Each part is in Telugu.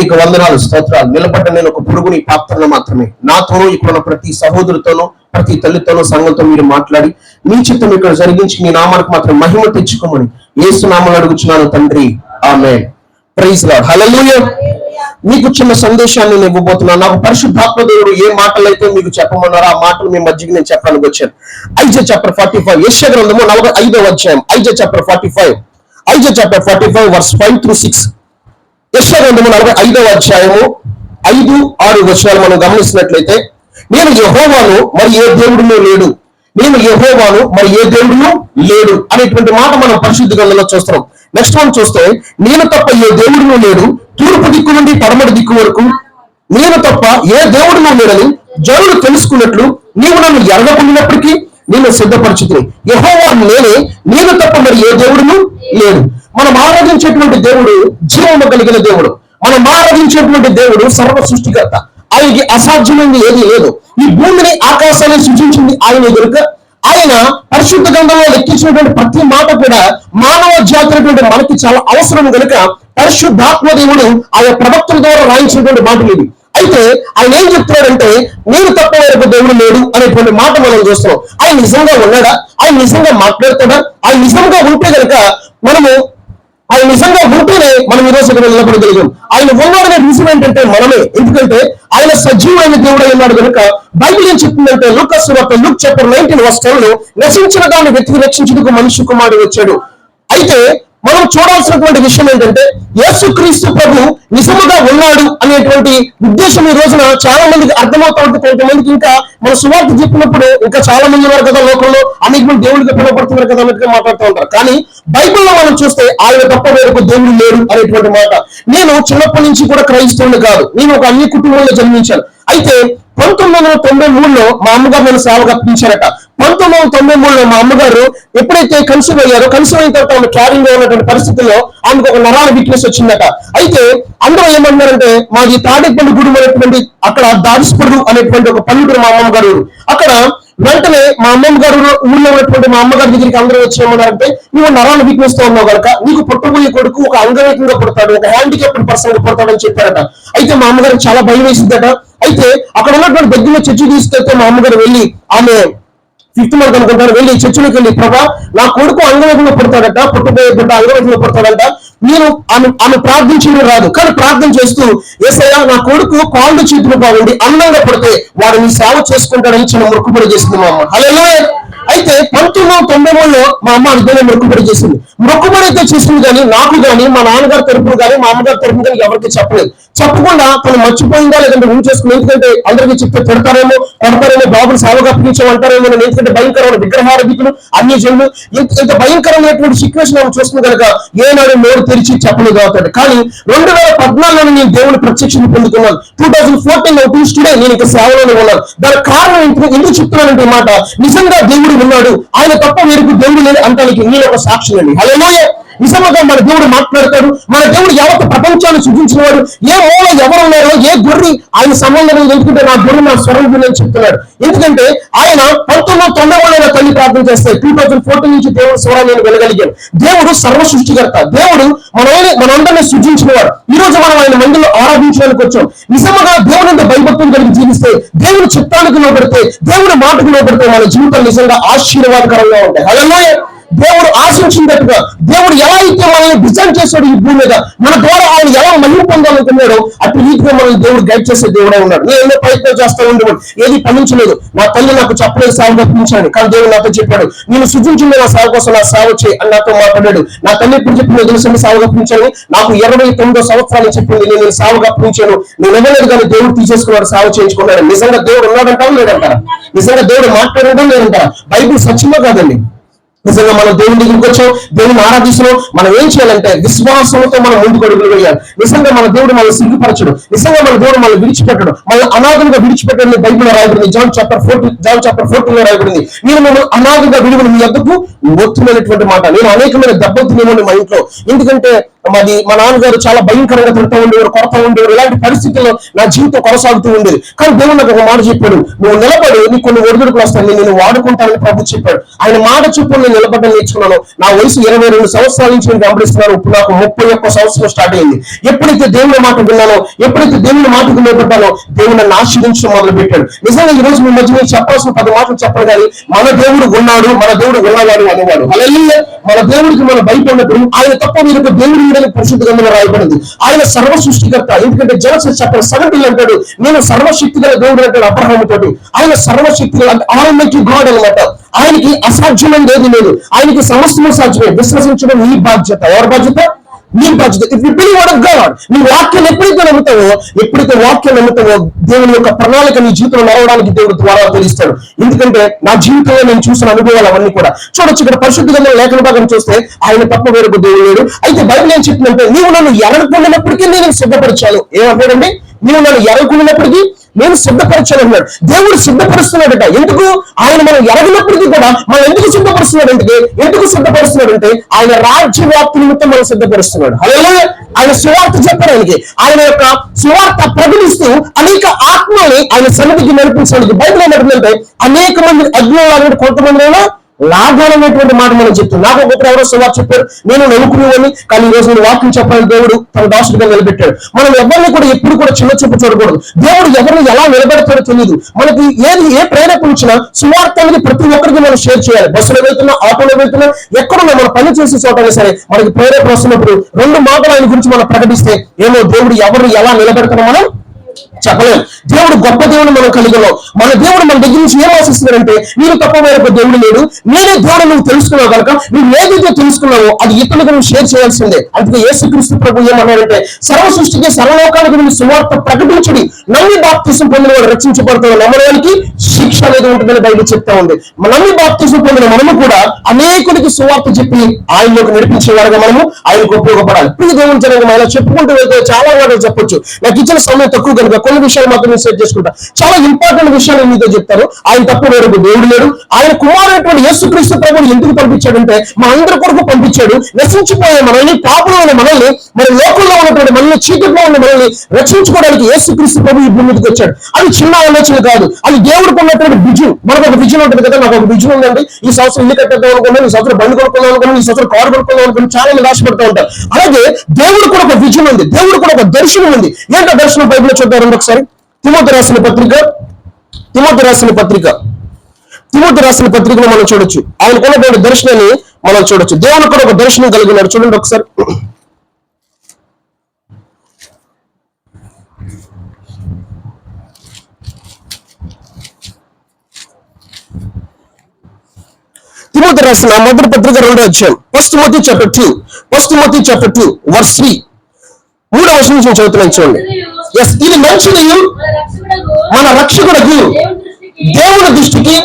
నీకు వందనాలు, స్తోత్రాలు. నిలబడ్డ నేను ఒక పురుగుని పాత్రను మాత్రమే. నాతోనూ ఇక్కడ ప్రతి సహోదరుతోనూ ప్రతి తల్లితోనూ సంఘంతో మీరు మాట్లాడి మీ చిత్తం ఇక్కడ జరిగించి మీ నామానికి మాత్రం మహిమ తెచ్చుకోమని యేసు నామములో అడుగుచున్నాను తండ్రి, ఆమేన్. ప్రైజ్ లార్డ్, హల్లెలూయా. మీకు చిన్న సందేశాన్ని నేను ఇవ్వబోతున్నాను. నాకు పరిశుద్ధాత్మ దేవుడు ఏ మాటలు అయితే మీకు చెప్పమన్నారో ఆ మాటలు మీ మధ్యకి నేను చెప్పడానికి వచ్చాను. ఐజా చాప్టర్ 45, యెషయా గ్రంథము 45వ అధ్యాయం. Isaiah chapter 45 verse 5 through 6. యెషయా గ్రంథము 45వ అధ్యాయము 5-6 వచనాలు మనం గమనించినట్లయితే, నేను యెహోవాను మరి ఏ దేవుడును లేడు, నేను యెహోవాను మరి ఏ దేవుడును లేడు అనేటువంటి మాట మనం పరిశుద్ధ గ్రంథంలో చూస్తున్నాం. నెక్స్ట్ మనం చూస్తే, నేను తప్ప ఏ దేవుడును లేడు, తూర్పు దిక్కు నుండి పడమటి దిక్కు వరకు నేను తప్ప ఏ దేవుడును లేడని జనులు తెలుసుకున్నట్లు నీవు నన్ను ఎరగకుండినప్పటికీ నేను సిద్ధపరచుతుంది. యెహోవా నేనే, నేను తప్ప మరి ఏ దేవుడును లేడు. మనం ఆరాధించేటువంటి దేవుడు జీవము కలిగిన దేవుడు. మనం ఆరాధించేటువంటి దేవుడు సర్వ సృష్టికర్త. ఆయనకి అసాధ్యమైనది ఏది లేదు. ఈ భూమిని ఆకాశాన్ని సృష్టించింది ఆయన కనుక ఆయన పరిశుద్ధ గ్రంథంలో లెక్కించినటువంటి ప్రతి మాట కూడా మానవ జాతి మనకి చాలా అవసరం కనుక పరిశుద్ధాత్మ దేవుడు ఆయా ప్రవక్తల ద్వారా రాయించినటువంటి మాటలు ఇవి. అయితే ఆయన ఏం చెప్తున్నాడంటే, నేను తప్ప వేరొక దేవుడు లేడు అనేటువంటి మాట మనం చూస్తున్నాం. ఆయన నిజంగా ఉన్నాడా? ఆయన నిజంగా మాట్లాడతాడా? ఆయన నిజంగా ఉంటే కనుక ఆయన నిజంగా ఉంటేనే మనం ఈ రోజు ఇక్కడ నిలబడగలిగాం. ఆయన ఉన్నాడనే రీజన్ ఏంటంటే మనమే. ఎందుకంటే ఆయన సజీవమైన దేవుడు ఉన్నాడు కనుక బైబిల్ ఏం చెప్తుందంటే, లూకా సువార్త చాప్టర్ 19 వర్స్ 10లో నశించిన దాన్ని వెతికి రక్షించుటకు మనుష్య కుమారుడు వచ్చాడు. అయితే మనం చూడాల్సినటువంటి విషయం ఏంటంటే, యేసుక్రీస్తు ప్రభు నిజముగా ఉన్నాడు అనేటువంటి ఉద్దేశం ఈ రోజున చాలా మందికి అర్థమవుతా ఉంటుంది. కొంతమందికి ఇంకా మన సువార్త చెప్పినప్పుడు ఇంకా చాలా మంది ఉన్నారు కదా లోకంలో, అనేక మంది దేవుడికి పిలువబడుతున్నారు కదా అన్నట్టుగా మాట్లాడుతూ ఉంటారు. కానీ బైబిల్లో మనం చూస్తే ఆయన తప్ప వేరొక దేవుడు లేడు అనేటువంటి మాట. నేను చిన్నప్పటి నుంచి కూడా క్రైస్తవుని కాదు, నేను ఒక అన్ని కుటుంబంలో జన్మించాను. అయితే 1993లో మా అమ్మగారు నన్ను సేవకు అప్పించారట. 1993లో మా అమ్మగారు ఎప్పుడైతే కన్సీవ్ అయ్యారో, కన్సీవ్ అయిన తర్వాత ఆమె క్యారింగ్ లో ఉన్నటువంటి పరిస్థితుల్లో ఆమెకు ఒక నరాల వీక్నెస్ వచ్చిందట. అయితే అందరూ ఏమన్నారంటే, మాది తాడేపల్లి గుడి అనేటువంటి అక్కడ దాడిస్పడు అనేటువంటి ఒక పల్లెటూరు మా అమ్మమ్మ గారు. అక్కడ వెంటనే మా అమ్మమ్మ గారు ఊళ్ళో ఉన్నటువంటి మా అమ్మగారి దగ్గరికి అందరూ వచ్చి ఏమన్నారంటే, నువ్వు నరాల వీక్నెస్ తో ఉన్నావు కనుక నీకు పుట్టబోయే కొడుకు ఒక అంగవైకంగా పుడతాడు, ఒక హ్యాండిక్యాప్డ్ పర్సన్ గా పుడతాడు అని చెప్పారట. అయితే మా అమ్మగారికి చాలా భయం వేసిందట. అయితే అక్కడ ఉన్నటువంటి దగ్గర చర్చి తీసుకెళ్తే మా అమ్మగారు వెళ్ళి, ఆమె 5th మంత్ అనుకుంటారు, వెళ్ళి చర్చిలోకి వెళ్ళి, ప్రభా నా కొడుకు అంగవైకంగా పుడతాడట, పుట్టబోయే బిడ్డ అంగవైకంగా పుడతాడంట. నేను ఆమె ప్రార్థించడం రాదు, కానీ ప్రార్థన చేస్తూ, యేసయ్యా నా కొడుకు కాళ్ళు చేతులు బాగుండి అందంగా పుడితే వాడు నీ సేవ చేసుకుంటాడని చిన్న మొక్కుబడి చేసింది మా అమ్మ. హల్లెలూయా. అయితే 1993లో మా అమ్మ అనుకునే మొక్కుబడి చేసింది. మొక్కుబడి అయితే చేసింది కానీ నాకు కానీ మా నాన్నగారి తరపున కానీ మా అమ్మగారి తరపున కానీ ఎవరికి చెప్పలేదు. చెప్పకుండా తను మర్చిపోయిందా లేదంటే ఉంచేసుకుని, ఎందుకంటే అందరికీ చెప్తే తిడతారేమో, కొడతారేమో, బాబుని సేవగా అప్పించమంటారేమో, ఎందుకంటే భయంకరమైన విగ్రహారధికులు అన్ని జనులు ఇంత భయంకరమైనటువంటి సిచ్యువేషన్ ఆమె చూస్తుంది కనుక ఏనాడు నోరు తెరిచి చెప్పలేదు అవుతాడు. కానీ 2014లో నేను దేవుని ప్రత్యక్షం పొందుకున్నాను. 2014 ట్యూస్డే నేను ఇంకా సేవలోనే ఉన్నాను. దానికి కారణం ఎందుకు చెప్తున్నానంటే మాట, నిజంగా దేవుడు ఉన్నాడు, ఆయన తప్ప వేరుకు దేవుడు లేదు అంటానికి నేను ఒక సాక్షి అండి. హల్లెలూయా. నిజంగా మన దేవుడు మాట్లాడతాడు. మన దేవుడు యావత్ ప్రపంచాన్ని సృజించిన వాడు. ఏ మూల ఎవరు ఉన్నారో, ఏ గొర్రె ఆయన సంబంధం ఎందుకంటే నా గొర్రె నా స్వరం అని చెప్తున్నాడు. ఎందుకంటే ఆయన 1991లో తల్లి ప్రార్థన చేస్తే 2014 నుంచి దేవుడు స్వరం నేను వినగలిగాను. దేవుడు సర్వ సృష్టికర్త. దేవుడు మనందరినీ సృజించిన వాడు. ఈ రోజు మనం ఆయన మందిలో ఆరాధించడానికి వచ్చాం. నిజంగా దేవుని భయభక్తులు కలిగి జీవిస్తే, దేవుని చిత్తానికి లోబడితే, దేవుని మాటకు లోబడితే మన జీవితం నిజంగా ఆశీర్వాదకరంగా ఉంటాయి. హల్లెలూయా. దేవుడు ఆశించినట్టుగా దేవుడు ఎలా అయితే మనల్ని డిజైన్ చేశాడు ఈ భూమి మీద, మన ద్వారా ఆయన ఎలా మహిమ పొందాలనుకున్నాడో అటు రీతిగా మనల్ని దేవుడు గైడ్ చేసే దేవుడే ఉన్నాడు. నేను ఎన్నో ప్రయత్నం చేస్తా ఉండేవాడు, ఏది పండించలేదు. నా తల్లి నాకు చెప్పలేదు సేవ పంపించాను, కానీ దేవుడు నాతో చెప్పాడు, నేను సృజించింది నా సేవ కోసం నా సేవ చేయి అని నాతో మాట్లాడాడు. నా తల్లి ఎప్పుడు చెప్పింది తెలుసు సేవగా పంపించాను, నాకు 29 సంవత్సరాలు చెప్పింది నేను సేవగా పంపించాను. నేను ఇవ్వలేదు కానీ దేవుడు తీసేసుకున్నాడు, సేవ చేయించుకున్నాడు. నిజంగా దేవుడు ఉన్నాడంటారా లేదంటారా? నిజంగా దేవుడు మాట్లాడడం లేదంటారా? బైబిల్ సత్యమో కాదండి. నిజంగా మనం దేవుని దగ్గరికి వచ్చాం, దేవుని ఆరాధిస్తున్నాం. మనం ఏం చేయాలంటే విశ్వాసంతో మనం ముందుకు అడుగులు వేయాలి. నిజంగా మన దేవుడు మనల్ని సిగ్గుపరచడు, నిజంగా మన దేవుడు మనల్ని విడిచిపెట్టడు, మన అనాథంగా విడిచిపెట్టడని బైబిల్లో రాయబడింది. జాన్ చాప్టర్ 14 రాయబడింది. నేను మిమ్మల్ని అనాథంగా విడివని మీ యొద్దకు వస్తున్నటువంటి మాట. నేను అనేకమైన దెబ్బలు తినేవాడిని మా ఇంట్లో. ఎందుకంటే మాది మా నాన్నగారు చాలా భయంకరంగా తింటూ ఉండేవారు, కొరత ఉండేవారు. ఇలాంటి పరిస్థితుల్లో నా జీవితం కొనసాగుతూ ఉండేది. కానీ దేవుడు నాకు ఒక మాట చెప్పాడు, నువ్వు నిలబడి నీకు కొన్ని ఒడిదుడుకులు వస్తాయి, నేను వాడుకుంటానని ప్రభు చెప్పాడు. ఆయన మాట చొప్పున నేను నిలబడ్డం నేర్చుకున్నాను. నా వయసు 22 సంవత్సరాల నుంచి నేను గమనిస్తున్నాను. ఇప్పుడు నాకు 31 సంవత్సరం స్టార్ట్ అయింది. ఎప్పుడైతే దేవుని మాట విన్నానో, ఎప్పుడైతే దేవుని మాటకు నిలబడ్డానో, దేవుడు నన్ను ఆశీర్వదించడం మొదలు పెట్టాడు. నిజంగా ఈ రోజు మీ మధ్య నేను చెప్పాల్సిన 10 మాటలు చెప్పాలి, కానీ మన దేవుడు ఉన్నాడు, మన దేవుడు ఉన్నవాడు అనేవాడు. హల్లెలూయా. మన దేవుడికి మనం భయపడినప్పుడు ఆయన తప్ప వీరికి దేవుడు వీడని పరిశుద్ధ గ్రంథంలో రాయబడింది. ఆయన సర్వ సృష్టికర్త. ఎందుకంటే జనసేన చాప్టర్ 17 అంటాడు, నేను సర్వశక్తి గల దేవుడు అంటాడు అబ్రహాము తోటి. ఆయన సర్వశక్తి గల ఆల్మైటీ గాడ్ అన్నమాట. ఆయనకి అసాధ్యమైనది ఏది లేదు, ఆయనకి సమస్తము సాధ్యమే. విశ్వసించడం నీ బాధ్యత. ఎవరి బాధ్యత? నీ బాధ్యత. If you believe word of God, నీ వాక్యం ఎప్పుడైతే నమ్ముతావో దేవుని యొక్క ప్రణాళిక నీ జీవితంలో నడవడానికి దేవుడు ద్వారా తెలుస్తాడు. ఎందుకంటే నా జీవితంలో నేను చూసిన అనుభవాలు అవన్నీ కూడా చూడొచ్చు. ఇక్కడ పరిశుద్ధ గ్రంథంలో లేఖన భాగం చూస్తే ఆయన తప్ప వేరొక దేవుడు లేడు. అయితే బైబిల్ ఏం చెప్తుందంటే, నీవు నన్ను ఎరగకుండానప్పటికీ నేను సిద్ధపరిచాను. ఏమంటాడండి? నీవు నన్ను ఎరగకుండానప్పటికీ నేను సిద్ధపరిచాను అన్నాడు. దేవుడు సిద్ధపరుస్తున్నాడట. ఎందుకు? ఆయన మనం ఎరగినప్పటికీ కూడా మనం ఎందుకు సిద్ధపరుస్తున్నాడంటే ఆయన రాజ్య వ్యాప్తి నిమిత్తం మనం సిద్ధపరుస్తున్నాడు. హల్లెలూయా. ఆయన సువార్త చెప్పాడు. ఆయన యొక్క సువార్త ప్రకటిస్తూ అనేక ఆత్మల్ని ఆయన సన్నిధికి నడిపించడానికి బైబిల్ ఏమంటుందంటే, అనేక మంది అజ్ఞానులు కొంతమంది లాభాలనేటువంటి మాట మనం చెప్తాం. నాకు ఒకరు ఎవరో సువార్త చెప్పారు, నేను నమ్ముకునేవాడిని, కానీ ఈ రోజు నేను వాక్యం చెప్పాలని దేవుడు తన దాసుడిగా నిలబెట్టాడు. మనం ఎవరిని కూడా ఎప్పుడు కూడా చిన్న చూపు చూడకూడదు. దేవుడు ఎవరిని ఎలా నిలబెడతాడో తెలియదు. మనకి ఏ ప్రేరణ ఇచ్చినా సువార్త అనేది ప్రతి ఒక్కరికి మనం షేర్ చేయాలి. బస్సులో వెళ్తున్నా, ఆటోలో వెళ్తున్నా, ఎక్కడున్నా మనం పని చేసే చోటైనా సరే మనకి ప్రేరేపణ వస్తున్నప్పుడు 2 మాటలు ఆయన గురించి మనం ప్రకటిస్తే ఏమో దేవుడు ఎవరిని ఎలా నిలబెడతాడో మనం చెప్పలేము. దేవుడు గొప్ప దేవుడు మనం కలిగి ఉన్నాం. మన దేవుడు మన దగ్గర నుంచి ఏం ఆశిస్తున్నాడంటే, మీరు తప్ప వేరొక దేవుడు లేడు, నేనే దేవుడు నువ్వు తెలుసుకున్నావు కనుక నువ్వు ఏదైతే తెలుసుకున్నావో అది ఇతరులకు నువ్వు షేర్ చేయాల్సిందే. అందుకే యేసుక్రీస్తు ప్రభు ఏమన్నాడంటే, సర్వ సృష్టికి సర్వలోకానికి నువ్వు సువార్త ప్రకటించుడి, నమ్మి బాప్తిసం పొందిన వాడు రక్షించబడతావు, నమ్మడానికి శిక్ష అనేది ఉంటుందని బైబిల్ చెప్తా ఉంది. నమ్మి బాప్తిసం పొందిన మనము కూడా అనేకుడికి సువార్త చెప్పి ఆయనలోకి నడిపించే వారుగా మనము ఆయనకు ఉపయోగపడాలి. ప్రియ దేవుని జనంగా ఇలా చెప్పుకుంటూ వెళ్తే చాలా మాటలు చెప్పొచ్చు. నాకు ఇచ్చిన సమయం తక్కువ కనుక కొన్ని విషయాలు మాత్రం సెట్ చేసుకుంటా. చాలా ఇంపార్టెంట్ విషయాలు మీతో చెప్తారు. ఆయన తప్ప వేరొక దేవుడు లేడు. ఆయన కుమారుడైనటువంటి యేసుక్రీస్తు ప్రభువుని ఎందుకు పంపించాడంటే, మన అందరి కొరకు పంపించాడు. నశించిపోయే మనల్ని, పాపంలో ఉన్న మనల్ని, మన లోకంలో ఉన్నటువంటి మనల్ని, చీకట్లో ఉన్న మనల్ని రక్షించుకోవడానికి యేసుక్రీస్తు ప్రభు ఈ భూమి మీదకి వచ్చాడు. అది చిన్న ఆలోచన కాదు, అది దేవుడికి ఉన్నటువంటి విజన్. మనకు ఒక విజన్ ఉంటుంది కదా, నాకు ఒక విజన్ ఉందండి, ఈ సంవత్సరం ఇల్లు కట్టేద్దాం అనుకున్నాను, ఈ సంవత్సరం బండి కొనుక్కుందాం అనుకున్నాను, ఈ సంవత్సరం కారు కొనుక్కుందాం అనుకుని చాలా మంది ఆశపడుతూ ఉంటారు. అలాగే దేవుడు కూడా ఒక విజన్ ఉంది, దేవుడు కూడా ఒక దర్శనం ఉంది. ఏంటో దర్శనం బైబిల్లో చూద్దాం ఒకసారి. తిమోతి రాసిన పత్రికలో మనం చూడొచ్చు. ఆయనకున్నటువంటి దర్శనాన్ని మనం చూడొచ్చు. దేవుని కూడా ఒక దర్శనం కలిగినాడు. చూడండి ఒకసారి. తిమోతి రాసిన మొదటి పత్రిక 2వ అధ్యాయం, ఫస్ట్ తిమోతి చాప్టర్ 2 వర్స్ 3, 3వ వచనం నుంచి చదువుతున్నాను చూడండి. ఇది మంచిది మన రక్షకుడకు దేవుని దృష్టికి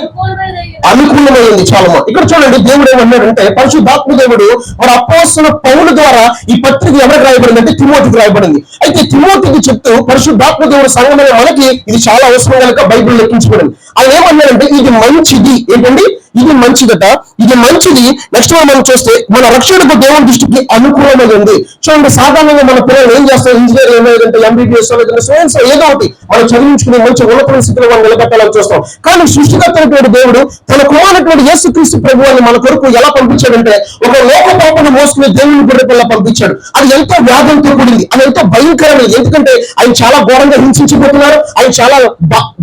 అనుకూలమైంది. చాలా ఇక్కడ చూడండి, దేవుడు ఏమన్నాడంటే, పరిశుద్ధాత్మ దేవుడు మన అపోస్తలుడైన పౌలు ద్వారా ఈ పత్రిక ఎవరికి రాయబడింది అంటే తిమోతికి రాయబడింది. అయితే తిమోతికి చెప్తూ పరిశుద్ధాత్మ దేవుడు సంఘమైన మనకి ఇది చాలా అవసరం కనుక బైబిల్ లెక్కించబడింది. ఆయన ఏమన్నాడంటే, ఇది మంచిది. ఏంటండి? ఇది మంచిదట, ఇది మంచిది. నెక్స్ట్ మనం చూస్తే మన రక్షణకు దేవుని దృష్టికి అనుకూలమైనది ఉంది. చూడండి, సాధారణంగా మన పిల్లలు ఏం చేస్తారు, ఇంజనీర్ ఏమైందంటే ఎంబీబీఎస్ ఏదో ఒకటి మనం చదివించుకుని మంచి ఉన్నత స్థితిలో మనం నిలబెట్టాలని చూస్తాం. కానీ సృష్టికర్తైనటువంటి దేవుడు తన కుమారుడైనటువంటి యేసుక్రీస్తు ప్రభువుని మన కొరకు ఎలా పంపించాడంటే, ఒక లోక పాపను మోసుకునే దేవుని బిడ్డలా పంపించాడు. అది ఎంతో వ్యాధంతో కూడింది, అది ఎంతో భయంకరమైనది. ఎందుకంటే ఆయన చాలా ఘోరంగా హింసించిపోతున్నారు, ఆయన చాలా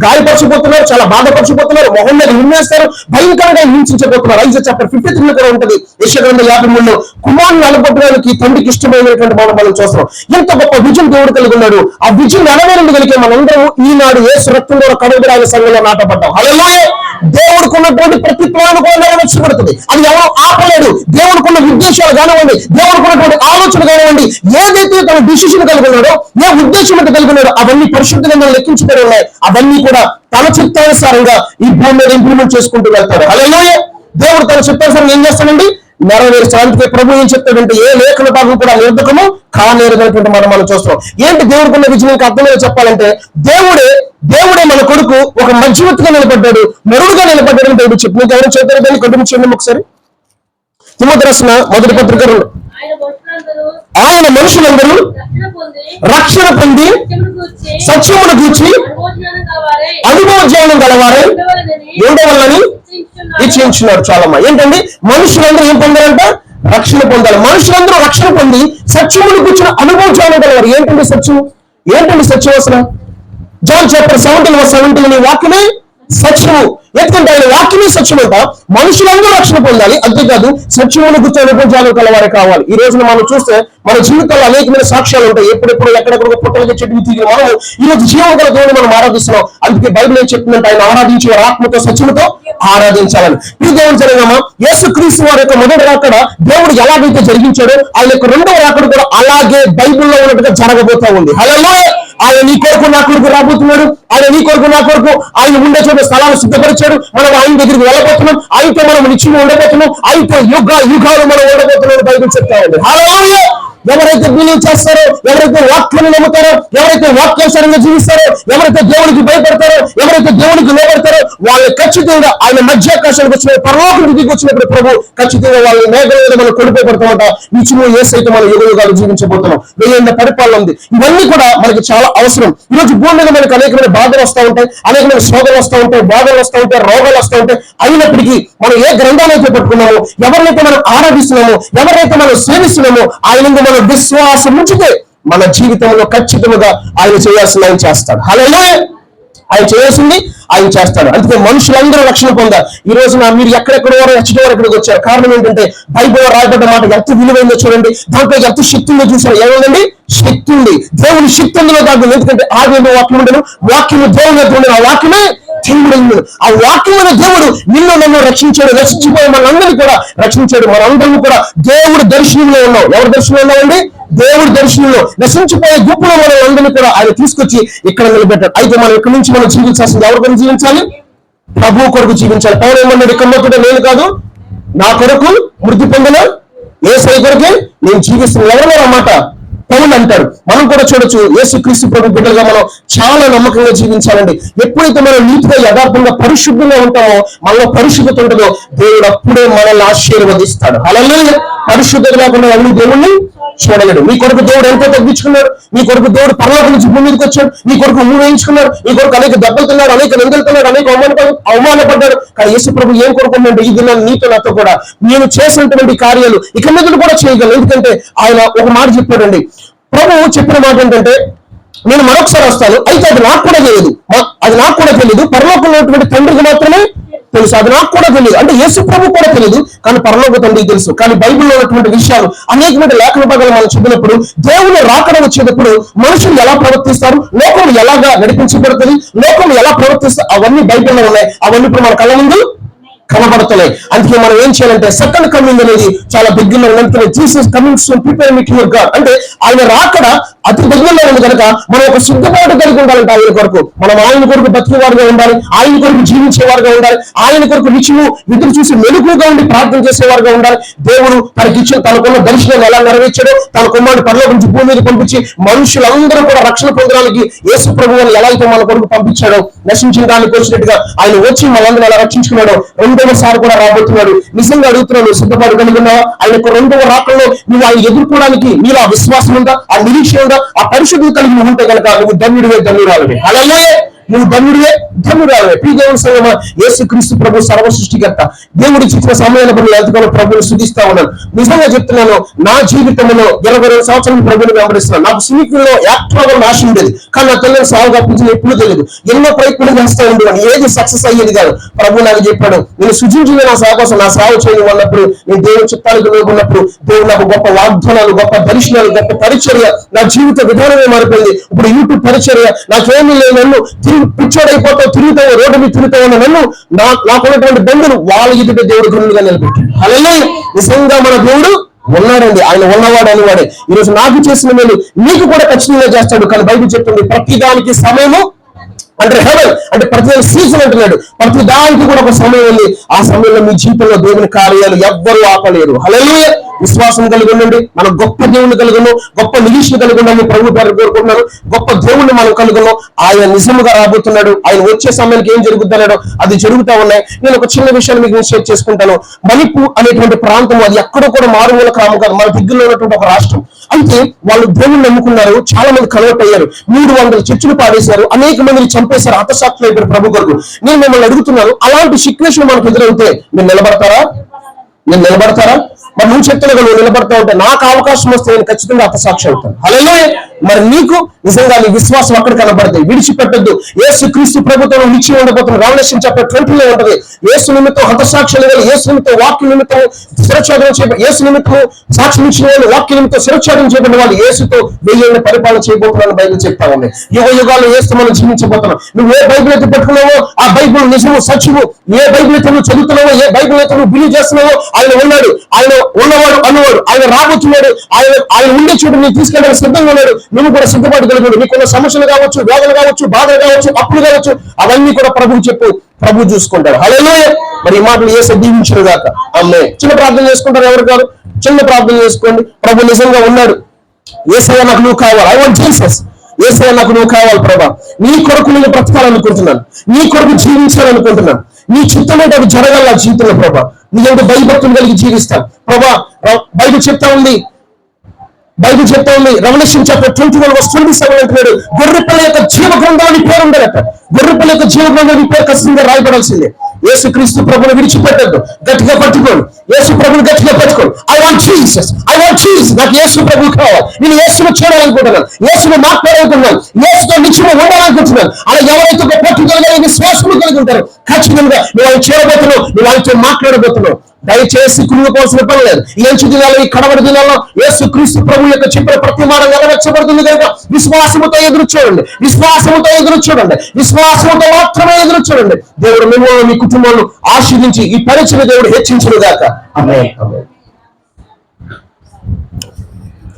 గాయపరచిపోతున్నారు, చాలా బాధపరచిపోతున్నారు, మొహం మీద నిన్నేస్తారు, భయంకరంగా హింసించబోతున్నారు. ఐజాయా చాప్టర్ 53 కూడా ఉంటుంది. యెషయా గ్రంథం 53లో కుమారుని అలగొట్టడానికి తండ్రికి ఇష్టమైనటువంటి మనం చూస్తున్నాం. ఎంత గొప్ప విజన్ దేవుడు కలిగి ఉన్నాడు. ఆ విజన్ నెరవేరగలిగే మనందరం ఈనాడు యేసు రక్తం ద్వారా కడుగురాని సంఘంలో నాటపడ్డాం. హల్లెలూయా. దేవుడికి ఉన్నటువంటి ప్రతి ప్లాన్ కూడా నెరవేర్చబడుతుంది. అది ఎవరో ఆపలేడు. దేవుడికి ఉన్న ఉద్దేశాలు కానివ్వండి, దేవుడికి ఉన్నటువంటి ఆలోచన కానివ్వండి, ఏదైతే తన డిసిషన్ కలిగి ఉన్నాడో, ఏ ఉద్దేశం అయితే కలిగి ఉన్నాడో అవన్నీ పరిశుద్ధంగా లెక్కించుకొని ఉన్నాయి. అవన్నీ కూడా తన చిత్తానుసారంగా ఈ భూమి మీద ఇంప్లిమెంట్ చేసుకుంటూ వెళ్తాడు. హల్లెలూయా. దేవుడు తన చిత్తానుసారంగా ఏం చేస్తాడండి? నెరవేర్చాడు. అందుకే ప్రభు ఏం చెప్తాడంటే, ఏ లేఖన భాగం కూడా నిర్ధకము కానేరదనేటువంటి మనం చూస్తాం. ఏంటి దేవుడికి ఉన్న విజయం అర్థంగా చెప్పాలంటే, దేవుడే మన కొడుకు ఒక మధ్యవర్తిగా నిలబడ్డాడు, నరుడుగా నిలబడ్డాడని దేవుడు చెప్పిన. ఎవరు చెప్పారు? దాన్ని కంటిన్యూ చేయండి ఒకసారి. తిమోతి రాసిన మొదటి పత్రిక ఆయన మనుషులందరూ రక్షణ పొంది సత్యమును గూర్చి అనుభవ జ్ఞానం గలవారై ఉండవాలని ఇచ్చించున్నారు. చాలా ఏంటండి, మనుషులందరూ ఏం పొందారంట? రక్షణ పొందాలి. మనుషులందరూ రక్షణ పొంది సత్యమును కూర్చున్న అనుభవ జ్ఞానం గలవారు. ఏంటండి సత్యం? ఏంటండి సత్యం అసలు? జాన్ చాప్టర్ 17:17 వాక్యమే సత్యము. ఎందుకంటే ఆయన వాక్యమే సత్యం అంట. మనుషులందరూ రక్షణ పొందాలి, అంతేకాదు సత్యమును గుర్తు అనుభవ జ్ఞానం కలవారే కావాలి. ఈ రోజున మనం చూస్తే మన జీవితంలో అనేకమైన సాక్ష్యాలు ఉంటాయి. ఎప్పుడెప్పుడు ఎక్కడెక్కడ పుట్టలకి చెట్టు తిరిగి మనం ఈ రోజు జీవం గల దేవుని మనం ఆరాధిస్తున్నాం. అందుకే బైబిల్ ఏం చెప్తుందంటే ఆయన ఆరాధించే ఆత్మతో సత్యముతో ఆరాధించాలని. ఈ దేవుని జరగమా యేసుక్రీస్తు వారి యొక్క మొదటి రాకడ దేవుడు ఎలాగైతే జరిగించాడో ఆయన యొక్క రెండవ రాకడ కూడా అలాగే బైబిల్లో ఉన్నట్టుగా జరగబోతా ఉంది. హల్లెలూయా. ఆయన నీ కొరకు నా కొరకు రాబోతున్నాడు. ఆయన నీ కొరకు నా కొరకు ఆయన ఉండే చోట స్థలాన్ని సిద్ధపరిచాడు. మనం ఆయన దగ్గరికి వెళ్ళబోతున్నాం. ఆయనతో మనం నిత్యం ఉండబోతున్నాం. ఆయనతో యుగాలు మనం ఉండబోతున్నాం బైబిల్ చెప్తా ఉంది. హల్లెలూయా. ఎవరైతే బిలీవ్ చేస్తారో, ఎవరైతే వాక్యాన్ని నమ్ముతారో, ఎవరైతే వాక్యానుసారంగా జీవిస్తారో, ఎవరైతే దేవునికి భయపడతారో, ఎవరైతే దేవునికి లోబడతారో వాళ్ళు ఖచ్చితంగా ఆయన మధ్యాకాశానికి వచ్చిన పరలోకం దిగి వచ్చినప్పుడు ప్రభు ఖచ్చితంగా వాళ్ళ మేఘల మీద మనం కొడిపోబడతామంట. నిత్యము యేసైతే మనం యుగాలు జీవించబోతున్నాం. 1000 పరిపాలన ఉంది. ఇవన్నీ కూడా మనకి చాలా అవసరం. ఈ రోజు భూమి మీద మనకు అనేకమైన బాధలు వస్తూ ఉంటాయి, అనేకమైన శోధనలు వస్తూ ఉంటాయి, బాధలు వస్తూ ఉంటాయి, రోగాలు వస్తూ ఉంటాయి. అయినప్పటికీ మనం ఏ గ్రంథాలు అయితే పట్టుకున్నామో, ఎవరినైతే మనం ఆరాధిస్తున్నామో, ఎవరైతే మనం సేవిస్తున్నామో ఆయన విశ్వాసం ఉంచితే మన జీవితంలో ఖచ్చితంగా ఆయన చేయాల్సింది ఆయన చేస్తాడు. హల్లెలూయా. ఆయన చేయాల్సింది ఆయన చేస్తాడు. అందుకే మనుషులందరూ రక్షణ పొందారు. ఈ రోజున మీరు ఎక్కడెక్కడ వారు ఎక్కడికి వచ్చారు. కారణం ఏంటంటే బైబిల్లో రాయబడ్డ మాట ఎంత విలువైందో చూడండి. దాంట్లో ఎంత శక్తి ఉందో చూసారు. ఏముందండి? శక్తి ఉంది. దేవుని శక్తి ఉందో దాంట్లో. ఎందుకంటే ఆదిలో వాక్యం ఉండను, వాక్యము దేవుని ఉండను, ఆ వాక్యమే దేవుడు. ఆ వాక్యమైన దేవుడు నిన్ను నన్ను రక్షించాడు. రక్షించిపోయి మనందరినీ కూడా రక్షించాడు. మనందరం కూడా దేవుడి దర్శనంలో ఉన్నాం. ఎవరి దర్శనంలో ఉన్నామండి? దేవుడి దర్శనంలో. నశించిపోయే గుంపులో మనం అందరినీ కూడా ఆయన తీసుకొచ్చి ఇక్కడ నిలబెట్టాడు. అయితే మనం ఇక్కడి నుంచి మనం జీవించాల్సింది ఎవరి కొరకు జీవించాలి? ప్రభు కొరకు జీవించాలి. పౌలు ఏమన్నాడు? ఇక్కడ కూడా నేను కాదు, నా కొరకు మృతి పొందిన యేసయ్య కొరకే నేను జీవిస్తున్నాను. ఎవరో అన్నమాట పౌలు అంటాడు. మనం కూడా చూడొచ్చు, యేసుక్రీస్తు ప్రభు బిడ్డలుగా మనం చాలా నమ్మకంగా జీవించాలండి. ఎప్పుడైతే మనం నీతిగా యథార్థంగా పరిశుద్ధంగా ఉంటామో, మనలో పరిశుద్ధత ఉంటుందో దేవుడు అప్పుడే మనల్ని ఆశీర్వదిస్తాడు. హల్లెలూయా. పరిశుద్ధత లేకుండా అన్ని దేవుణ్ణి చూడలేడు. మీ కొరకు దేవుడు ఎంతో తగ్గించుకున్నాడు. మీ కొరకు దేవుడు పరలోకం నుంచి భూమి మీదకి వచ్చాడు. మీ కొరకు ఊహించుకున్నాడు. మీ కొరకు అనేక దెబ్బలు తిన్నాడు, అనేక నిందలు తిన్నాడు, అనేక అవమానపడ్డాడు. కానీ యేసు ప్రభు ఏం కోరుకున్నాడు? ఈ దినాన్ని నీతో నాతో కూడా నేను చేసినటువంటి కార్యాలు ఇక మీద కూడా చేయగలను. ఎందుకంటే ఆయన ఒక మాట చెప్పాడండి. ప్రభు చెప్పిన మాట ఏంటంటే, నేను మరొకసారి వస్తాను, అయితే అది నాకు కూడా తెలియదు, అది నాకు కూడా తెలియదు, పరలోకంలో ఉన్నటువంటి తండ్రికి మాత్రమే తెలుసు. అది నాకు కూడా తెలియదు. అంటే యేసు ప్రభు కూడా తెలియదు, కానీ పరలోక తండ్రికి తెలుసు. కానీ బైబిల్లో ఉన్నటువంటి విషయాలు అనేకమైన లేఖన భాగాలు మనం చదివినప్పుడు దేవుని రాకడ వచ్చేటప్పుడు మనుషులు ఎలా ప్రవర్తిస్తారు, లోకం ఎలాగా నడిపించబడుతుంది, లోకం ఎలా ప్రవర్తిస్తారు, అవన్నీ బైబిల్లో ఉన్నాయి. అవన్నీ ఇప్పుడు మన కళ్ళ ముందు కనబడుతున్నాయి. అందుకే మనం ఏం చేయాలంటే సెకండ్ కమింగ్ అనేది చాలా దగ్గరలో ఉన్నందుకే Jesus coming soon prepare me to your god. అంటే ఆయన రాకడ అతి దగ్గరలో ఉంది కనుక మనం ఒక సిద్ధపాటు కలిగి ఉండాలంటే ఆయన కొరకు. మనం ఆయన కొరకు బతికేవారుగా ఉండాలి, ఆయన కొరకు జీవించేవారుగా ఉండాలి, ఆయన కొరకు నిత్యము ఎదురు చూసి మెలుగుగా ఉండి ప్రార్థన చేసేవారుగా ఉండాలి. దేవుడు తనకిచ్చిన తనకున్న దర్శనాన్ని ఎలా నెరవేర్చాడో, తన కుమారుడు పరలోకం నుంచి భూమి మీద పంపించి మనుషులందరూ కూడా రక్షణ పొందడానికి యేసు ప్రభువుని ఎలా అయితే మన కొరకు పంపించాడో, నశించిన దానికి వచ్చినట్టుగా ఆయన వచ్చి మనందరూ ఎలా రక్షించుకున్నాడో రెండవసారి కూడా రాబోతున్నాడు. నిజంగా అడుగుతున్నాను, సిద్ధపాటు కలిగి ఉన్నావా? ఆయన యొక్క రెండవ రాకల్లో నువ్వు ఆయన ఎదుర్కోవడానికి నీలో ఆ విశ్వాసం ఉందా, ఆ నిరీక్షణ ఉందా, ఆ పరిశుద్ధత కలిగి ఉంటే కనుక నువ్వు ధన్యుడివే, ధన్యురాలివే. హల్లెలూయా. నువ్వు ధన్యుడివే, ధన్యురాలివే. ప్రియ దేవుని సంగమా, యేసుక్రీస్తు ప్రభు సర్వ సృష్టికర్త. దేవుడు ఇచ్చిన సమయాన్ని బట్టి ఎంతగానో ప్రభువుని స్తుతిస్తా ఉన్నాను. నిజంగా చెప్తున్నాను, నా జీవితంలో 22 సంవత్సరాలు ప్రభువుని వెంబడిస్తున్నాను. నాకు సినిఫీల్లో యాక్టర్ అవ్వాలని ఆశ ఉండేది, కానీ నా తల్లిని సాగు కప్పించింది ఎప్పుడు తెలియదు. ఎన్నో ప్రయత్నం చేస్తా ఉండేవాడు, ఏది సక్సెస్ అయ్యేది కాదు. ప్రభు నాకు చెప్పాడు, నేను సృజించిన నా సేవ కోసం నా సేవ చేయడం అన్నప్పుడు, నేను దేవుని చిత్తానికి లోబడినప్పుడు దేవుడు నాకు గొప్ప వాగ్దానాలు, గొప్ప దర్శనాలు, గొప్ప పరిచర్య, నా జీవిత విధానమే మారిపోయింది. ఇప్పుడు యూట్యూబ్ పరిచర్య నాకేమీ లేదు. నన్ను పిచ్చోడైపోతావు, తిరుగుతావు, రోడ్డు మీద తిరుగుతావు అన్న నన్ను నాకున్నటువంటి బంధువులు వాళ్ళ ఎదుట దేవుడు గురువుగా నిలబెట్టాడు. హల్లెలూయా. నిజంగా మన దేవుడు ఉన్నాడండి. ఆయన ఉన్నవాడు అనేవాడే. ఈరోజు నాకు చేసిన మేలు నీకు కూడా ఖచ్చితంగా చేస్తాడు. కానీ బైబిల్ చెప్తుంది, ప్రతి దానికి సమయము అంటే హెవెన్ అంటే ప్రతి సీజన్ అంటున్నాడు. ప్రతి దానికి కూడా ఒక సమయం ఉంది. ఆ సమయంలో మీ జీవితంలో దేవుని కార్యాలు ఎవ్వరూ ఆపలేరు. హల్లెలూయా. విశ్వాసం కలిగి ఉండండి. మనం గొప్ప దేవుని కలిగి ఉన్నాం, గొప్ప నిరీక్షణ కలిగి ఉండాలని ప్రభు గారు కోరుకుంటున్నారు. గొప్ప దేవుణ్ణి మనం కలిగి ఉన్నాం. ఆయన నిజముగా రాబోతున్నాడు. ఆయన వచ్చే సమయానికి ఏం జరుగుతున్నాడో అది జరుగుతూ ఉన్నాయి. నేను ఒక చిన్న విషయాన్ని మీకు షేర్ చేసుకుంటాను. మణిపూర్ అనేటువంటి ప్రాంతం, అది ఎక్కడో కూడా మారుమూల గ్రామం కాదు, మన దగ్గరలో ఉన్నటువంటి ఒక రాష్ట్రం. అయితే వాళ్ళు దేవుణ్ణి నమ్ముకున్నారు, చాలా మంది కన్వర్ట్ అయ్యారు, 300 చర్చిలు పాడేశారు, అనేక మందిని చంపేశారు, హతసాక్షులు అయిపోయారు ప్రభు కొరకు. నేను మిమ్మల్ని అడుగుతున్నాను, అలాంటి సిచ్యువేషన్ మనకు ఎదురైతే మీరు నిలబడతారా? మరి నువ్వు చెప్తున్నా నువ్వు నిలబడతా ఉంటే నాకు అవకాశం వస్తే నేను ఖచ్చితంగా హతసాక్షి అవుతాను. హల్లెలూయా. మరి నీకు నిజంగా నీ విశ్వాసం అక్కడ కనబడతాయి. విడిచిపెట్టద్దు. యేసు క్రీస్తు ప్రభుత్వం నిలిచి ఉండబోతున్న రెవల్యూషన్ చాప్టర్ 20లో ఉంటది. యేసు నిమిత్తం హతసాక్షులు, యేసు నిమిత్తం వాక్య నిమిత్తం శిరఛేదన చేయబడి, యేసు నిమిత్తం సాక్ష్యం ఇచ్చిన వాళ్ళు, వాక్య నిమిత్తం శిరఛేదన చేయబడిన వాళ్ళు యేసుతో 1000 పరిపాలన చేయబోతున్నారని బైబిల్ చెప్తా ఉంది. యుగ యుగాలు యేసు మనం జీవించబోతున్నాం. నువ్వు ఏ బైబిల్ అయితే పెట్టుకున్నావో ఆ బైబిల్ నిజము, సత్యము. ఏ బైబిల్ అయితే నువ్వు చదువుతున్నావో, ఏ బైబిల్ అయితే నువ్వు బిలీవ్ చేస్తున్నావో, ఆయన ఉన్నాడు, ఆయన ఉన్నవాడు అనువాడు, ఆయన రాబోతున్నాడు, ఆయన ఉండే చోటు నేను తీసుకెళ్ళడానికి సిద్ధంగా ఉన్నాడు. నువ్వు కూడా సిద్ధపడగలుగుతాడు. నీకున్న సమస్యలు కావచ్చు, వేదనలు కావచ్చు, బాధలు కావచ్చు, అప్పులు కావచ్చు, అవన్నీ కూడా ప్రభువు చెప్పు, ప్రభు చూసుకుంటాడు. హల్లెలూయా. మరి ఈ మాటలు యేసు దీవించును గాక. ఆమేన్. చిన్న ప్రార్థన చేసుకుంటారు ఎవరు కాదు, చిన్న ప్రార్థన చేసుకోండి. ప్రభు నిజంగా ఉన్నాడు. యేసయ్య నాకు నువ్వు కావాలి. I want Jesus. యేసయ్య నాకు నువ్వు కావాలి ప్రభా. నీ కొరకు నేను బ్రతకాలనుకుంటున్నాను, నీ కొరకు జీవించాలనుకుంటున్నాను. నీ చిత్తమేంటి అది జరగాల జీవితంలో ప్రభా. నీ ఎంత భయభక్తులు కలిగి జీవిస్తాను ప్రభా. బైబిల్ చెప్తా ఉంది రెవల్యూషన్ చాప్టర్ 21:27 అంటున్నాడు, గొర్రెపిల్ల యొక్క జీవ గ్రంథాన్ని పేరు ఉండదట. గొర్రెపిల్ల యొక్క జీవ గ్రంథాన్ని పేరు ఖచ్చితంగా రాయబడాల్సిందే. యేసు క్రీస్తు ప్రభుని విడిచిపెట్టద్దు, గట్టిగా పట్టుకోండి. యేసు ప్రభుని గట్టిగా పట్టుకోండి. I want Jesus. నాకు యేసు ప్రభు కావాలి. నేను యేసును చూడాలనుకుంటున్నాను, యేసును మాట్లాడాలనుకుంటున్నాను, యేసుతో నిత్యము ఉండాలనుకుంటున్నాను. అలా ఎవరైతే ఒక పట్టుదల విశ్వాసము కలిగి ఉంటారో ఖచ్చితంగా నువ్వు ఆయన చేరబోతున్నావు, నువ్వు ఆయనతో మాట్లాడబోతున్నావు. దయచేసి కృంగిపోవాల్సిన పని లేదు. ఈ అంచు దినాల్లో, ఈ కడవరి దినాల్లో యేసు క్రీస్తు ప్రభు యొక్క చెప్పిన ప్రతి మాట నెరవేర్చబడుతుంది కనుక విశ్వాసముతో ఎదురు చూడండి, విశ్వాసముతో మాత్రమే ఎదురు చూడండి. దేవుడు మిమ్మల్ని, మీ కుటుంబాలను ఆశీర్వదించి ఈ పరిచయ దేవుడు హెచ్చించును గాక. ఆమేన్.